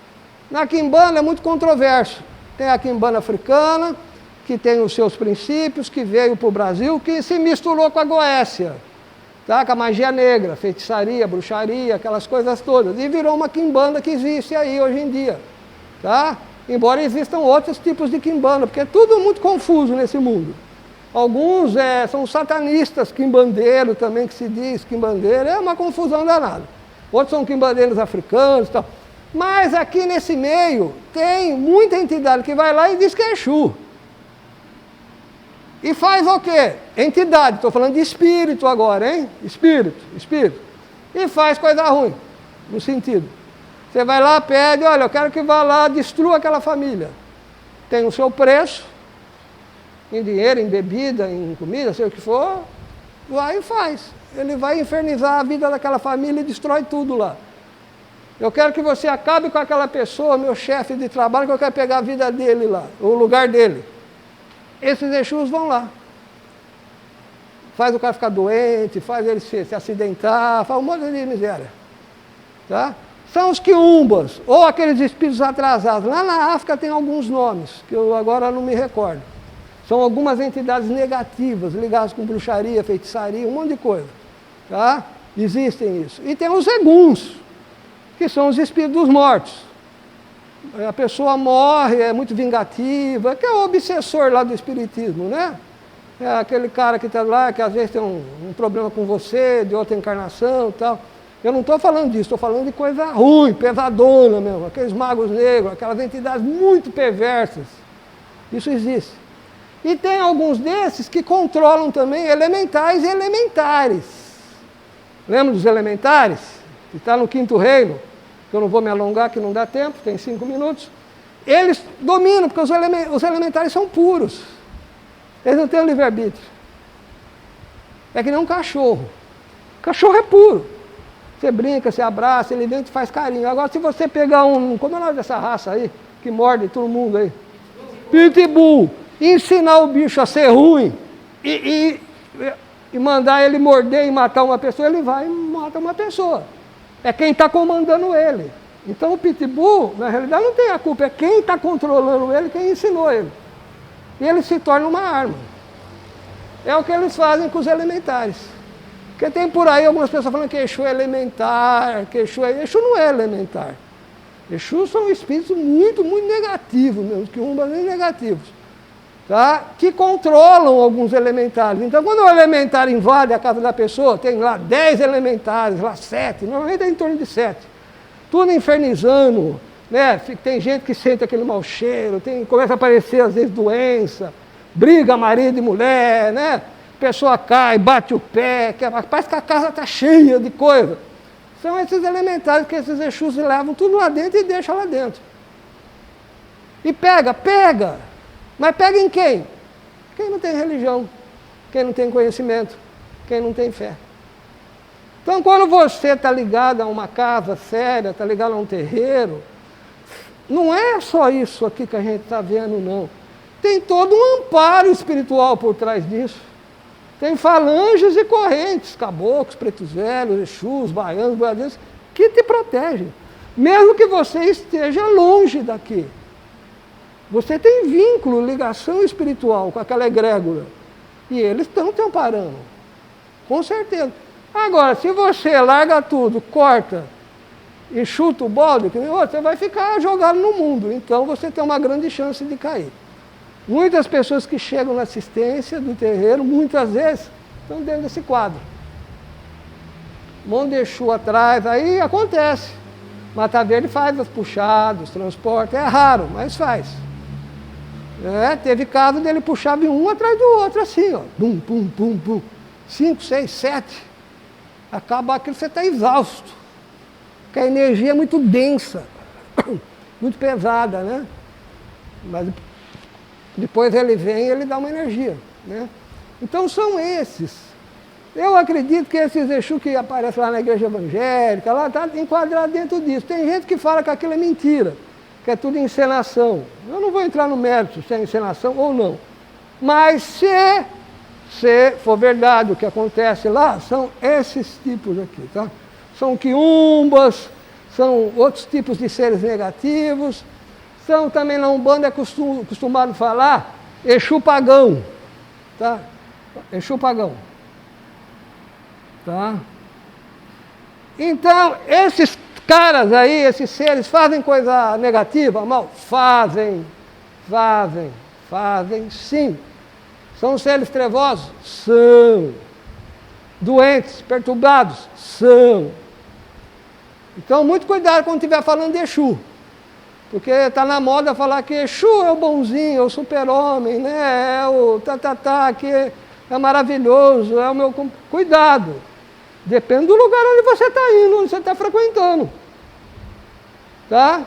Na Quimbanda é muito controverso. Tem a Quimbanda africana, que tem os seus princípios, que veio para o Brasil, que se misturou com a Goécia, tá? Com a magia negra, feitiçaria, bruxaria, aquelas coisas todas. E virou uma Quimbanda que existe aí hoje em dia, tá? Embora existam outros tipos de Quimbanda, porque é tudo muito confuso nesse mundo. Alguns são satanistas, quimbandeiros também, que se diz quimbandeiro, é uma confusão danada. Outros são quimbandeiros africanos e tal. Mas aqui nesse meio tem muita entidade que vai lá e diz que é Exu. E faz o quê? Entidade, estou falando de espírito agora, hein? Espírito. E faz coisa ruim, no sentido. Você vai lá, pede, olha, eu quero que vá lá, destrua aquela família. Tem o seu preço, em dinheiro, em bebida, em comida, sei o que for, vai e faz. Ele vai infernizar a vida daquela família e destrói tudo lá. Eu quero que você acabe com aquela pessoa, meu chefe de trabalho, que eu quero pegar a vida dele lá, o lugar dele. Esses Exus vão lá. Faz o cara ficar doente, faz ele se acidentar, faz um monte de miséria. Tá? São os quiumbas, ou aqueles espíritos atrasados. Lá na África tem alguns nomes, que eu agora não me recordo. São algumas entidades negativas, ligadas com bruxaria, feitiçaria, um monte de coisa. Tá? Existem isso. E tem os eguns, que são os espíritos dos mortos. A pessoa morre, é muito vingativa, que é o obsessor lá do espiritismo, né? É aquele cara que está lá, que às vezes tem um problema com você, de outra encarnação e tal. Eu não estou falando disso, estou falando de coisa ruim, pesadona mesmo, aqueles magos negros, aquelas entidades muito perversas. Isso existe. E tem alguns desses que controlam também elementais e elementares. Lembra dos elementares? Que está no quinto reino, que eu não vou me alongar, que não dá tempo, tem 5 minutos. Eles dominam, porque os elementares são puros. Eles não têm o livre-arbítrio. É que nem um cachorro. O cachorro é puro. Você brinca, você abraça, ele vem e te faz carinho. Agora, se você pegar como é o nome dessa raça aí, que morde todo mundo aí? Pitbull. E ensinar o bicho a ser ruim e mandar ele morder e matar uma pessoa, ele vai e mata uma pessoa. É quem está comandando ele. Então o Pitbull, na realidade, não tem a culpa, é quem está controlando ele, quem ensinou ele. E ele se torna uma arma. É o que eles fazem com os elementares. Porque tem por aí algumas pessoas falando que Exu é elementar, que Exu não é elementar. Exu são espíritos muito, muito negativos mesmo, que Umbanda nem negativos. Tá? Que controlam alguns elementares. Então, quando o elementar invade a casa da pessoa, tem lá 10 elementares, lá 7, normalmente é em torno de 7. Tudo infernizando, né? Tem gente que sente aquele mau cheiro, começa a aparecer às vezes doença, briga marido e mulher, né? A pessoa cai, bate o pé, parece que a casa está cheia de coisa. São esses elementares que esses Exus levam tudo lá dentro e deixam lá dentro. E pega. Mas pega em quem? Quem não tem religião, quem não tem conhecimento, quem não tem fé. Então, quando você está ligado a uma casa séria, está ligado a um terreiro, não é só isso aqui que a gente está vendo, não. Tem todo um amparo espiritual por trás disso. Tem falanges e correntes, caboclos, pretos velhos, exus, baianos, boiadeiros, que te protegem. Mesmo que você esteja longe daqui. Você tem vínculo, ligação espiritual com aquela egrégora. E eles estão te amparando. Com certeza. Agora, se você larga tudo, corta e chuta o balde, você vai ficar jogado no mundo. Então você tem uma grande chance de cair. Muitas pessoas que chegam na assistência do terreiro, muitas vezes, estão dentro desse quadro. Mão de Exu atrás, aí acontece. Mata Verde faz os puxados, transporte, é raro, mas faz. Teve caso dele puxar um atrás do outro, assim, ó. Bum, pum, pum, pum. 5, 6, 7. Acaba aquilo, você está exausto. Porque a energia é muito densa, muito pesada, né? Mas depois ele vem e ele dá uma energia, né? Então são esses. Eu acredito que esses Exu que aparecem lá na igreja evangélica, lá está enquadrado dentro disso. Tem gente que fala que aquilo é mentira, que é tudo encenação. Eu não vou entrar no mérito se é encenação ou não. Mas se for verdade o que acontece lá, são esses tipos aqui, tá? São quiumbas, são outros tipos de seres negativos, são também na Umbanda costumado falar Exu pagão, tá? Exu pagão, tá? Então, esses caras aí, esses seres, fazem coisa negativa, mal? Fazem sim. São seres trevosos? São. Doentes, perturbados? São. Então, muito cuidado quando estiver falando de Exu. Porque está na moda falar que Exu é o bonzinho, é o super-homem, né? É o que é maravilhoso, é o meu... Cuidado. Depende do lugar onde você está indo, onde você está frequentando. Tá?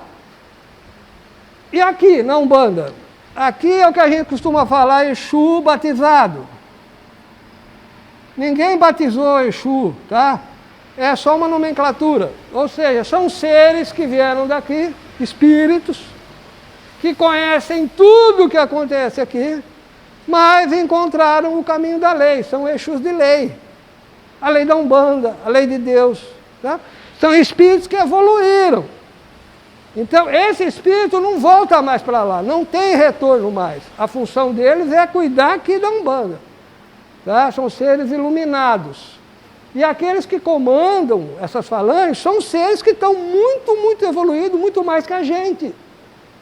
E aqui, na Umbanda? Aqui é o que a gente costuma falar, Exu batizado. Ninguém batizou Exu, tá? É só uma nomenclatura. Ou seja, são seres que vieram daqui, espíritos, que conhecem tudo o que acontece aqui, mas encontraram o caminho da lei, são Exus de lei. A lei da Umbanda, a lei de Deus. Tá? São espíritos que evoluíram. Então, esse espírito não volta mais para lá, não tem retorno mais. A função deles é cuidar aqui da Umbanda. Tá? São seres iluminados. E aqueles que comandam essas falanges são seres que estão muito, muito evoluídos, muito mais que a gente,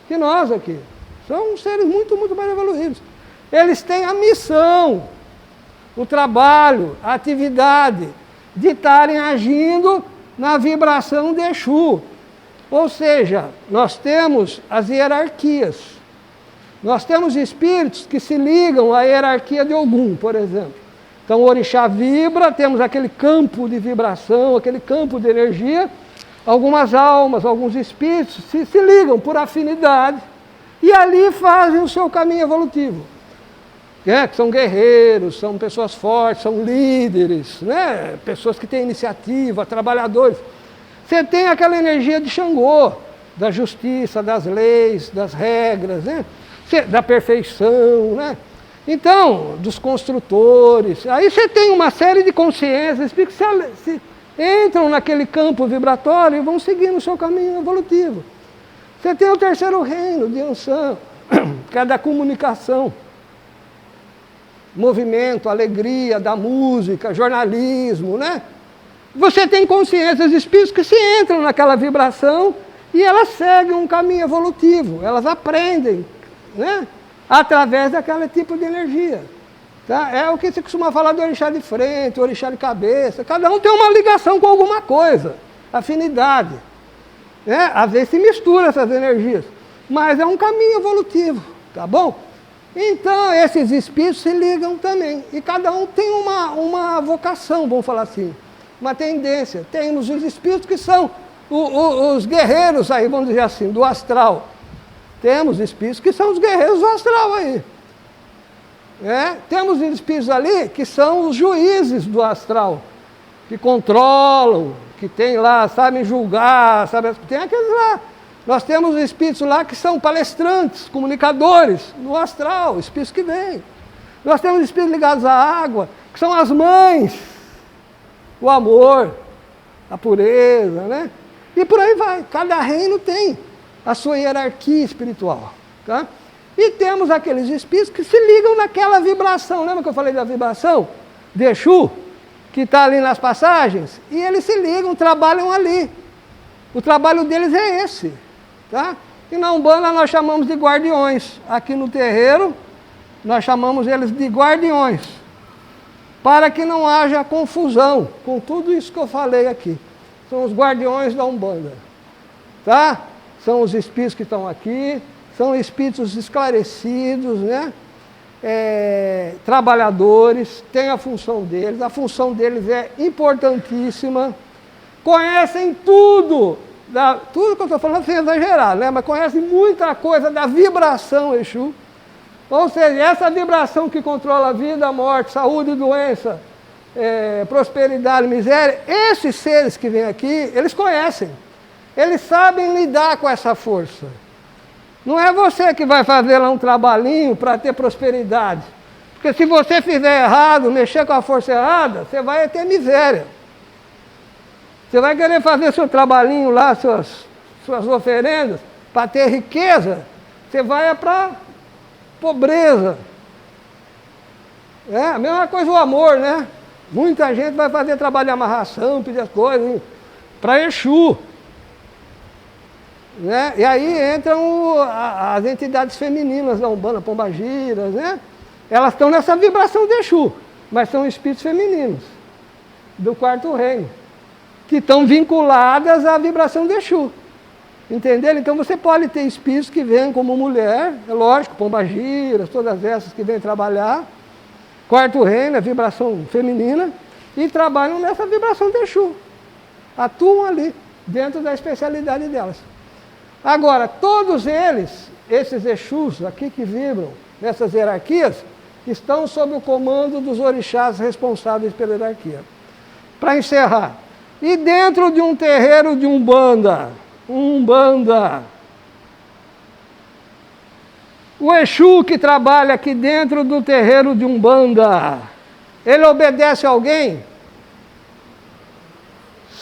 que nós aqui. São seres muito, muito mais evoluídos. Eles têm a missão, o trabalho, a atividade de estarem agindo na vibração de Exu. Ou seja, nós temos as hierarquias. Nós temos espíritos que se ligam à hierarquia de Ogum, por exemplo. Então o orixá vibra, temos aquele campo de vibração, aquele campo de energia. Algumas almas, alguns espíritos se ligam por afinidade e ali fazem o seu caminho evolutivo. Que são guerreiros, são pessoas fortes, são líderes, né? Pessoas que têm iniciativa, trabalhadores. Você tem aquela energia de Xangô, da justiça, das leis, das regras, né? Da perfeição, né? Então, dos construtores. Aí você tem uma série de consciências que se entram naquele campo vibratório e vão seguindo o seu caminho evolutivo. Você tem o terceiro reino de Ansan, que é da comunicação. Movimento, alegria, da música, jornalismo, né? Você tem consciências espíritos que se entram naquela vibração e elas seguem um caminho evolutivo, elas aprendem, né? Através daquele tipo de energia. Tá? É o que se costuma falar do orixá de frente, orixá de cabeça, cada um tem uma ligação com alguma coisa, afinidade. Né? Às vezes se mistura essas energias, mas é um caminho evolutivo, tá bom? Então esses espíritos se ligam também, e cada um tem uma vocação, vamos falar assim, uma tendência. Temos os espíritos que são os guerreiros aí, vamos dizer assim, do astral. Temos espíritos que são os guerreiros do astral aí. Temos espíritos ali que são os juízes do astral, que controlam, que tem lá, sabem julgar, tem aqueles lá. Nós temos espíritos lá que são palestrantes, comunicadores no astral, espíritos que vêm. Nós temos espíritos ligados à água, que são as mães, o amor, a pureza, né? E por aí vai. Cada reino tem a sua hierarquia espiritual, tá? E temos aqueles espíritos que se ligam naquela vibração. Lembra que eu falei da vibração de Exu, que está ali nas passagens? E eles se ligam, trabalham ali. O trabalho deles é esse, tá? E na Umbanda nós chamamos de guardiões. Aqui no terreiro, nós chamamos eles de guardiões, para que não haja confusão com tudo isso que eu falei aqui. São os guardiões da Umbanda, tá? São os espíritos que estão aqui, são espíritos esclarecidos, né? Trabalhadores, têm a função deles é importantíssima, conhecem tudo, tudo que eu estou falando sem exagerar, né? Mas conhecem muita coisa da vibração Exu. Ou seja, essa vibração que controla a vida, a morte, saúde e doença, prosperidade, miséria, esses seres que vêm aqui, eles conhecem. Eles sabem lidar com essa força. Não é você que vai fazer lá um trabalhinho para ter prosperidade. Porque se você fizer errado, mexer com a força errada, você vai ter miséria. Você vai querer fazer seu trabalhinho lá, suas oferendas, para ter riqueza, você vai para pobreza. A mesma coisa o amor, né? Muita gente vai fazer trabalho de amarração, pedir as coisas, para Exu. Né? E aí entram as entidades femininas da Umbanda, pombagiras, né? Elas estão nessa vibração de Exu, mas são espíritos femininos, do quarto reino, que estão vinculadas à vibração de Exu. Entenderam? Então você pode ter espíritos que vêm como mulher, é lógico, pombagiras, todas essas que vêm trabalhar, quarto reino, a vibração feminina, e trabalham nessa vibração de Exu. Atuam ali, dentro da especialidade delas. Agora, todos eles, esses Exus aqui que vibram, nessas hierarquias, estão sob o comando dos orixás responsáveis pela hierarquia. Para encerrar, e dentro de um terreiro de Umbanda, o Exu que trabalha aqui dentro do terreiro de Umbanda, ele obedece a alguém?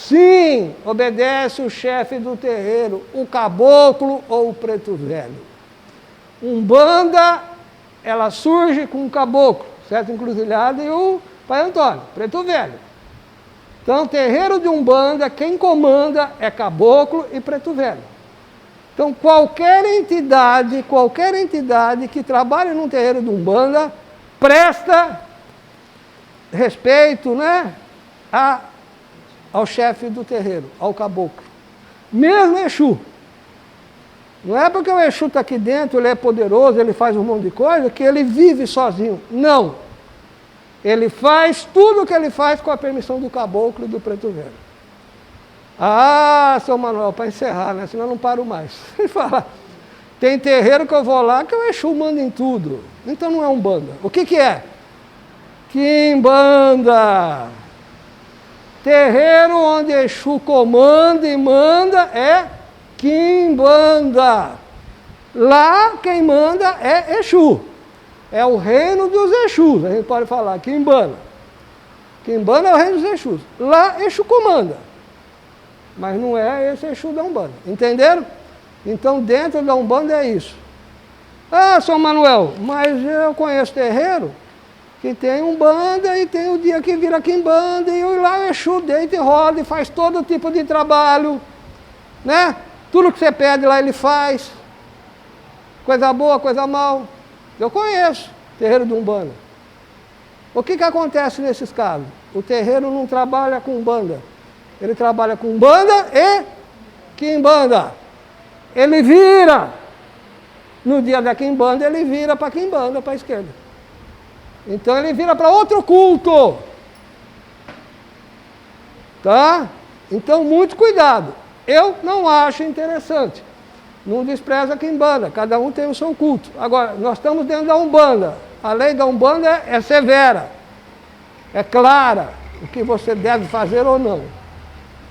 Sim, obedece o chefe do terreiro, o caboclo ou o preto velho. Umbanda, ela surge com o caboclo, certo? Encruzilhada, e o Pai Antônio, preto velho. Então, terreiro de Umbanda, quem comanda é caboclo e preto velho. Então, qualquer entidade que trabalhe num terreiro de Umbanda, presta respeito, né, ao chefe do terreiro, ao caboclo. Mesmo Exu. Não é porque o Exu está aqui dentro, ele é poderoso, ele faz um monte de coisa, que ele vive sozinho. Não. Ele faz tudo o que ele faz com a permissão do caboclo e do preto velho. Ah, seu Manuel, para encerrar, né? Senão eu não paro mais. Ele fala, tem terreiro que eu vou lá que o Exu manda em tudo. Então não é Umbanda. O que é? Quimbanda. Terreiro onde Exu comanda e manda é Quimbanda. Lá quem manda é Exu. É o reino dos Exus, a gente pode falar, Quimbanda. Quimbanda é o reino dos Exus. Lá Exu comanda. Mas não é esse Exu da Umbanda. Entenderam? Então dentro da Umbanda é isso. Ah, São Manuel, mas eu conheço terreiro que tem Umbanda e tem o dia que vira Quimbanda e lá o Exu deita e roda e faz todo tipo de trabalho, né? Tudo que você pede lá ele faz. Coisa boa, coisa mal. Eu conheço terreiro de Umbanda. O que acontece nesses casos? O terreiro não trabalha com Umbanda. Ele trabalha com Umbanda e Quimbanda. Ele vira. No dia da Quimbanda, ele vira para Quimbanda, para a esquerda. Então ele vira para outro culto. Tá? Então, muito cuidado. Eu não acho interessante. Não despreza a Quimbanda, cada um tem o seu culto. Agora, nós estamos dentro da Umbanda. A lei da Umbanda é severa, é clara, o que você deve fazer ou não.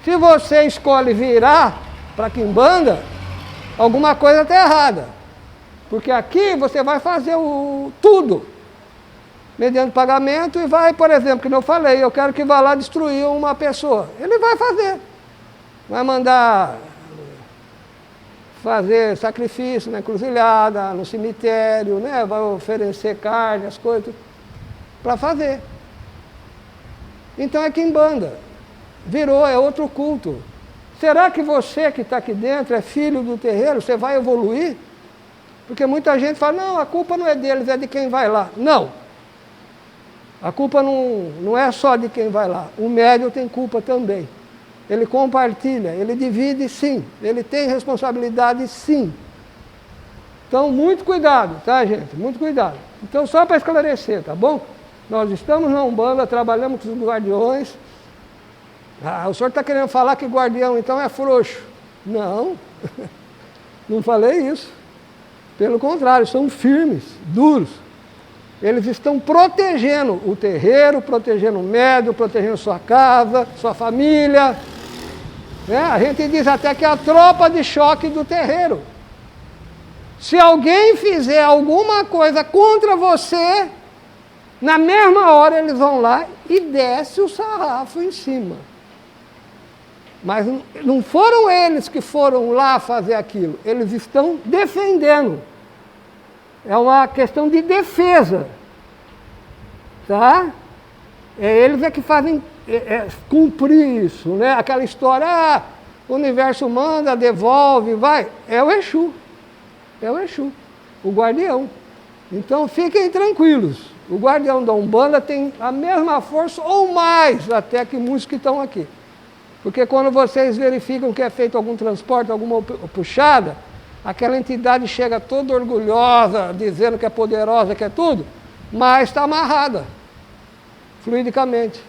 Se você escolhe virar para Quimbanda, alguma coisa está errada. Porque aqui você vai fazer tudo, mediante pagamento, e vai, por exemplo, que eu falei, eu quero que vá lá destruir uma pessoa. Ele vai fazer. Vai mandar fazer sacrifício na encruzilhada, no cemitério, né? Vai oferecer carne, as coisas, para fazer. Então é Quimbanda. Virou, é outro culto. Será que você que está aqui dentro é filho do terreiro, você vai evoluir? Porque muita gente fala, não, a culpa não é deles, é de quem vai lá. Não. A culpa não é só de quem vai lá. O médium tem culpa também. Ele compartilha, ele divide sim, ele tem responsabilidade sim. Então, muito cuidado, tá, gente? Muito cuidado. Então, só para esclarecer, tá bom? Nós estamos na Umbanda, trabalhamos com os guardiões. Ah, o senhor está querendo falar que guardião, então, é frouxo. Não, não falei isso. Pelo contrário, são firmes, duros. Eles estão protegendo o terreiro, protegendo o médium, protegendo sua casa, sua família. A gente diz até que é a tropa de choque do terreiro. Se alguém fizer alguma coisa contra você, na mesma hora eles vão lá e desce o sarrafo em cima. Mas não foram eles que foram lá fazer aquilo, eles estão defendendo. É uma questão de defesa. Tá? Eles é que fazem cumprir isso, né? Aquela história, o universo manda, devolve, vai. É o Exu. É o Exu, o guardião. Então fiquem tranquilos. O guardião da Umbanda tem a mesma força ou mais até que muitos que estão aqui. Porque quando vocês verificam que é feito algum transporte, alguma puxada, aquela entidade chega toda orgulhosa, dizendo que é poderosa, que é tudo, mas está amarrada, fluidicamente.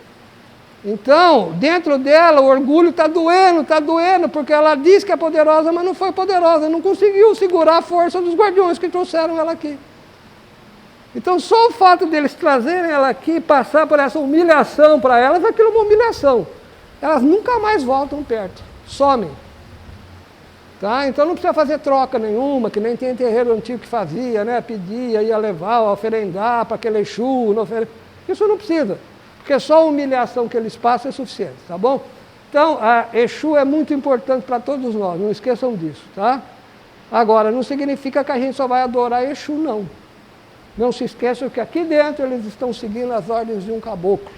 Então, dentro dela, o orgulho está doendo, porque ela diz que é poderosa, mas não foi poderosa, não conseguiu segurar a força dos guardiões que trouxeram ela aqui. Então, só o fato deles trazerem ela aqui, passar por essa humilhação para elas, aquilo é uma humilhação. Elas nunca mais voltam perto, somem. Tá? Então não precisa fazer troca nenhuma, que nem tem terreiro antigo que fazia, né? Pedia, ia levar, oferendar para aquele Exu. Isso não precisa, porque só a humilhação que eles passam é suficiente, tá bom? Então, a Exu é muito importante para todos nós, não esqueçam disso, tá? Agora, não significa que a gente só vai adorar Exu, não. Não se esqueçam que aqui dentro eles estão seguindo as ordens de um caboclo,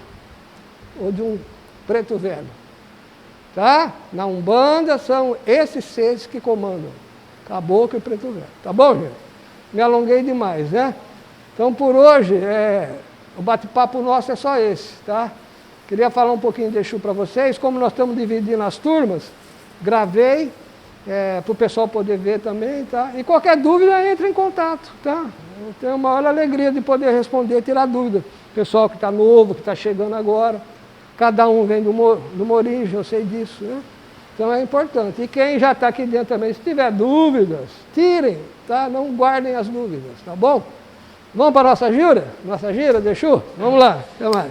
ou de um preto velho. Tá? Na Umbanda são esses seres que comandam, caboclo e preto velho. Tá bom, gente? Me alonguei demais, né? Então, por hoje, o bate-papo nosso é só esse, tá? Queria falar um pouquinho de Exu para vocês. Como nós estamos dividindo as turmas, gravei, para o pessoal poder ver também, tá? E qualquer dúvida, entre em contato, tá? Eu tenho a maior alegria de poder responder, tirar dúvida. Pessoal que está novo, que está chegando agora, cada um vem de uma origem, eu sei disso, né? Então é importante. E quem já está aqui dentro também, se tiver dúvidas, tirem, tá? Não guardem as dúvidas, tá bom? Vamos para a nossa gira? Nossa gira, Exu? Vamos lá, até mais.